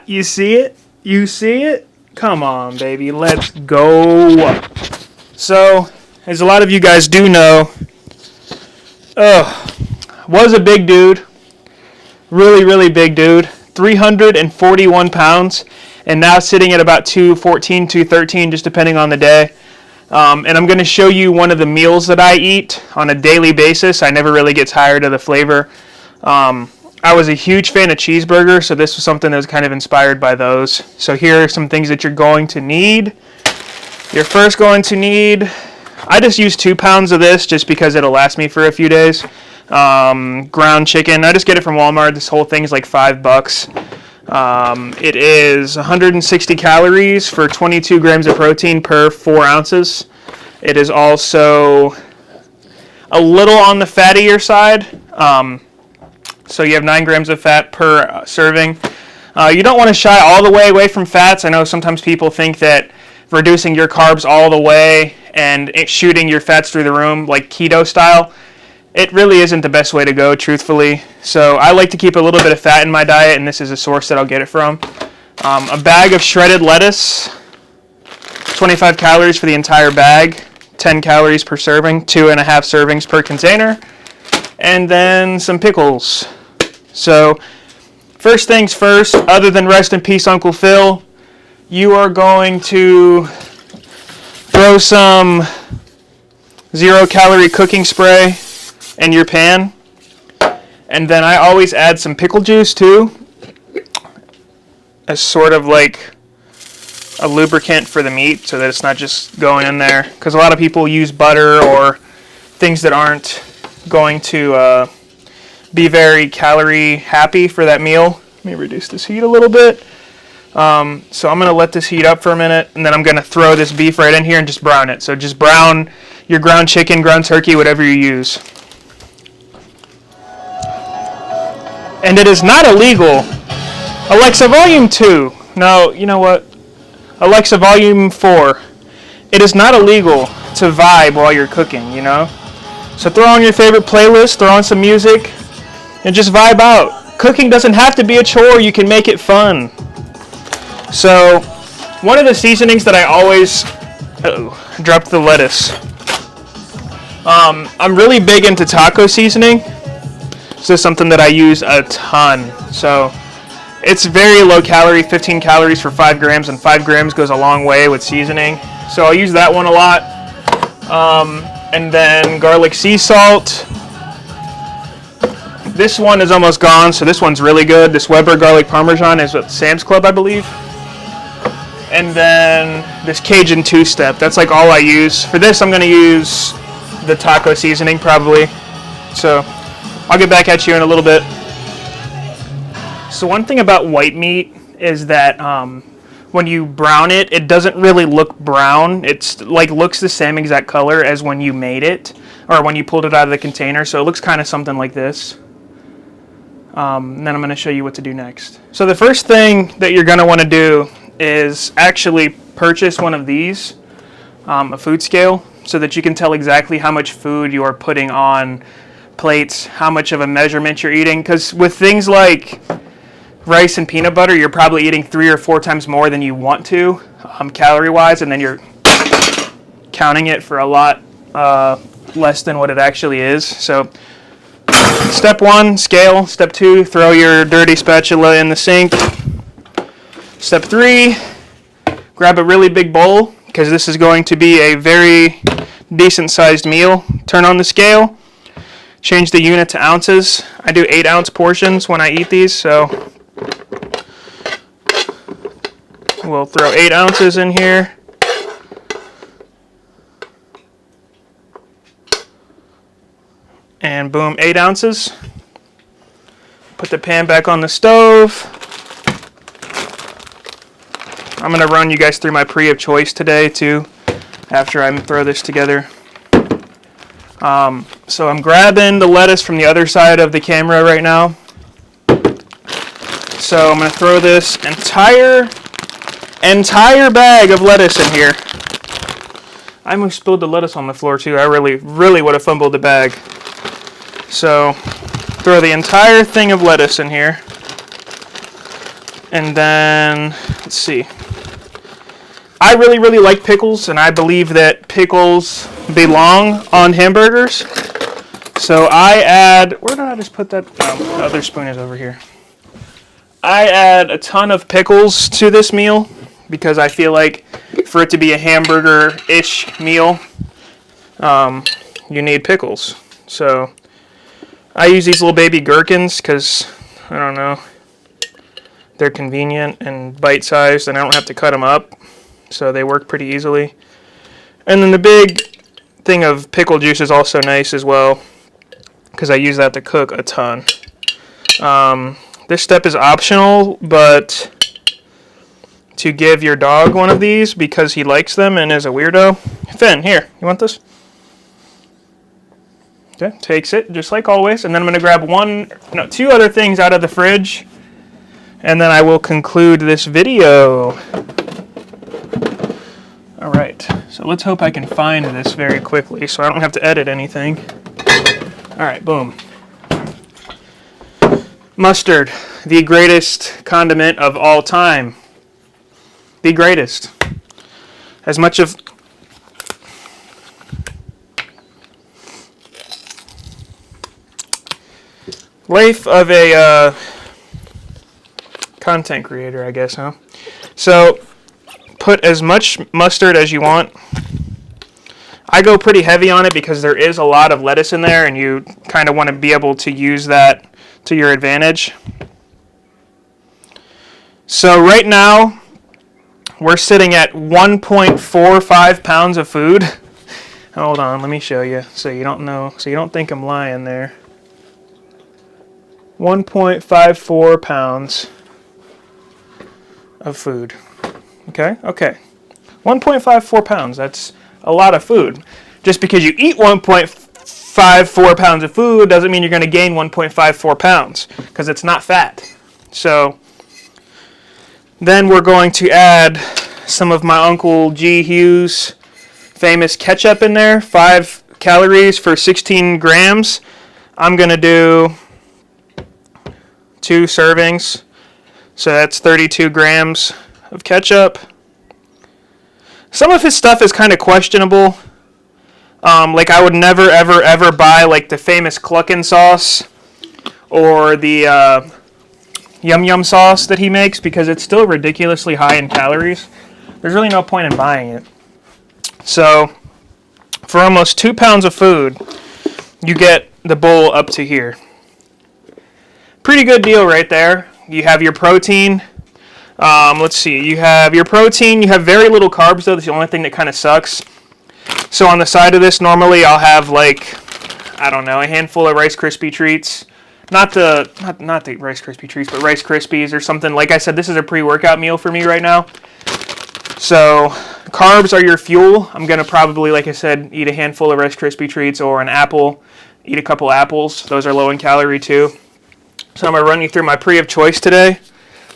You see it? You see it? Come on, baby. Let's go. So, as a lot of you guys do know, was a big dude. Really, really big dude. 341 pounds. And now sitting at about 214, 213, just depending on the day. And I'm going to show you one of the meals that I eat on a daily basis. I never really get tired of the flavor. I was a huge fan of cheeseburgers, so this was something that was kind of inspired by those. So here are some things that you're going to need. You're first going to need, I just use 2 pounds of this just because it'll last me for a few days. Ground chicken, I just get it from Walmart. This whole thing is like $5. It is 160 calories for 22 grams of protein per 4 ounces. It is also a little on the fattier side. So you have 9 grams of fat per serving. You don't want to shy all the way away from fats. I know sometimes people think that reducing your carbs all the way and shooting your fats through the room, like keto style, it really isn't the best way to go, truthfully. So I like to keep a little bit of fat in my diet, and this is a source that I'll get it from. A bag of shredded lettuce, 25 calories for the entire bag, 10 calories per serving, 2.5 servings per container, and then some pickles. So first things first, other than rest in peace Uncle Phil, you are going to throw some 0-calorie cooking spray in your pan. And then I always add some pickle juice too, as sort of like a lubricant for the meat so that it's not just going in there. Because a lot of people use butter or things that aren't going to be very calorie happy for that meal. Let me reduce this heat a little bit. So I'm going to let this heat up for a minute, and then I'm going to throw this beef right in here and just brown it. So just brown your ground chicken, ground turkey, whatever you use. And it is not illegal. Alexa, volume 2. No, you know what? Alexa, volume 4. It is not illegal to vibe while you're cooking, you know? So throw on your favorite playlist, throw on some music, and just vibe out. Cooking doesn't have to be a chore. You can make it fun. So, one of the seasonings that I always... dropped the lettuce. I'm really big into taco seasoning. So, it's something that I use a ton. So, it's very low calorie, 15 calories for 5 grams, and 5 grams goes a long way with seasoning. So, I'll use that one a lot. And then garlic sea salt. This one is almost gone, so this one's really good. This Weber garlic parmesan is at Sam's Club, I believe. And then this Cajun two-step. That's like all I use. For this, I'm going to use the taco seasoning probably. So I'll get back at you in a little bit. So one thing about white meat is that when you brown it, it doesn't really look brown. It's like looks the same exact color as when you made it or when you pulled it out of the container. So it looks kind of something like this. And then I'm going to show you what to do next. So the first thing that you're going to want to do is actually purchase one of these, a food scale, so that you can tell exactly how much food you're putting on plates, how much of a measurement you're eating. Because with things like rice and peanut butter, you're probably eating 3 or 4 times more than you want to, calorie-wise, and then you're counting it for a lot less than what it actually is. So step 1, scale. Step 2, throw your dirty spatula in the sink. Step 3, grab a really big bowl, because this is going to be a very decent-sized meal. Turn on the scale. Change the unit to ounces. I do 8-ounce portions when I eat these, so we'll throw 8 ounces in here. And boom, 8 ounces. Put the pan back on the stove. I'm going to run you guys through my pre of choice today too, after I throw this together. So I'm grabbing the lettuce from the other side of the camera right now. So I'm going to throw this entire bag of lettuce in here. I almost spilled the lettuce on the floor too. I really would have fumbled the bag. So throw the entire thing of lettuce in here. And then, let's see. I really, really like pickles, and I believe that pickles belong on hamburgers. So I add, where did I just put that? Oh, the other spoon is over here. I add a ton of pickles to this meal because I feel like for it to be a hamburger-ish meal, you need pickles. So I use these little baby gherkins because, I don't know, they're convenient and bite-sized, and I don't have to cut them up. So they work pretty easily. And then the big thing of pickle juice is also nice as well because I use that to cook a ton. This step is optional, but to give your dog one of these because he likes them and is a weirdo. Finn, here, you want this? Okay, takes it just like always. And then I'm going to grab two other things out of the fridge, and then I will conclude this video. All right, so let's hope I can find this very quickly so I don't have to edit anything. All right, boom. Mustard, the greatest condiment of all time. The greatest. As much of... Life of a content creator, I guess, huh? So... put as much mustard as you want. I go pretty heavy on it because there is a lot of lettuce in there and you kind of want to be able to use that to your advantage. So right now we're sitting at 1.45 pounds of food. Hold on, let me show you so you don't think I'm lying there. 1.54 pounds of food. Okay. 1.54 pounds, that's a lot of food. Just because you eat 1.54 pounds of food doesn't mean you're going to gain 1.54 pounds, because it's not fat. So, then we're going to add some of my Uncle G. Hughes famous ketchup in there, 5 calories for 16 grams. I'm going to do 2 servings, so that's 32 grams of ketchup. Some of his stuff is kind of questionable. Like I would never ever buy like the famous Cluckin' sauce or the Yum Yum sauce that he makes because it's still ridiculously high in calories. There's really no point in buying it. So for almost 2 pounds of food, you get the bowl up to here. Pretty good deal right there. You have your protein. Let's see, you have your protein, you have very little carbs though, that's the only thing that kind of sucks. So on the side of this, normally I'll have like, I don't know, a handful of Rice Krispie treats. Not the Rice Krispie treats, but Rice Krispies or something. Like I said, this is a pre-workout meal for me right now. So carbs are your fuel. I'm going to probably, like I said, eat a handful of Rice Krispie treats or an apple, eat a couple apples. Those are low in calorie too. So I'm going to run you through my pre of choice today.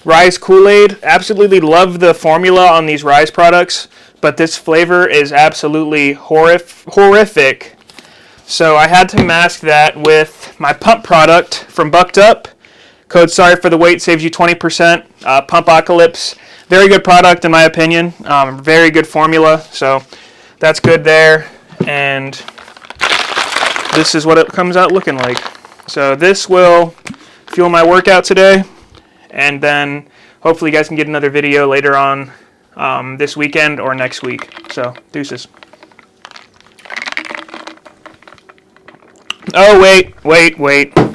Rise Kool-Aid, absolutely love the formula on these Rise products, but this flavor is absolutely horrific. So I had to mask that with my pump product from Bucked Up. Code sorry for the wait saves you 20%. Pumpocalypse, very good product in my opinion. Very good formula, so that's good there. And this is what it comes out looking like. So this will fuel my workout today. And then hopefully you guys can get another video later on this weekend or next week. So, deuces. Oh, wait. All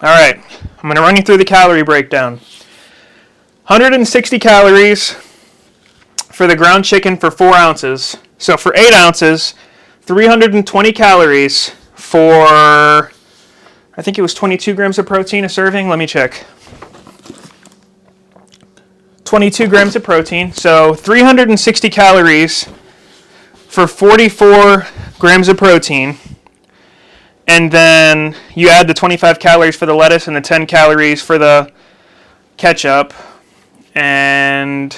right, I'm going to run you through the calorie breakdown. 160 calories for the ground chicken for 4 ounces. So for 8 ounces, 320 calories for, I think it was 22 grams of protein a serving. Let me check. 22 grams of protein, so 360 calories for 44 grams of protein, and then you add the 25 calories for the lettuce and the 10 calories for the ketchup, and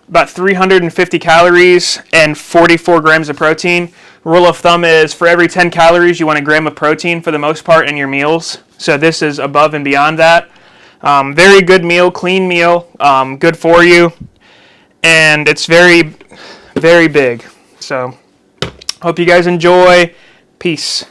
about 350 calories and 44 grams of protein. Rule of thumb is for every 10 calories, you want a gram of protein for the most part in your meals, so this is above and beyond that. Very good meal, clean meal, good for you, and it's very, very big. So, hope you guys enjoy. Peace.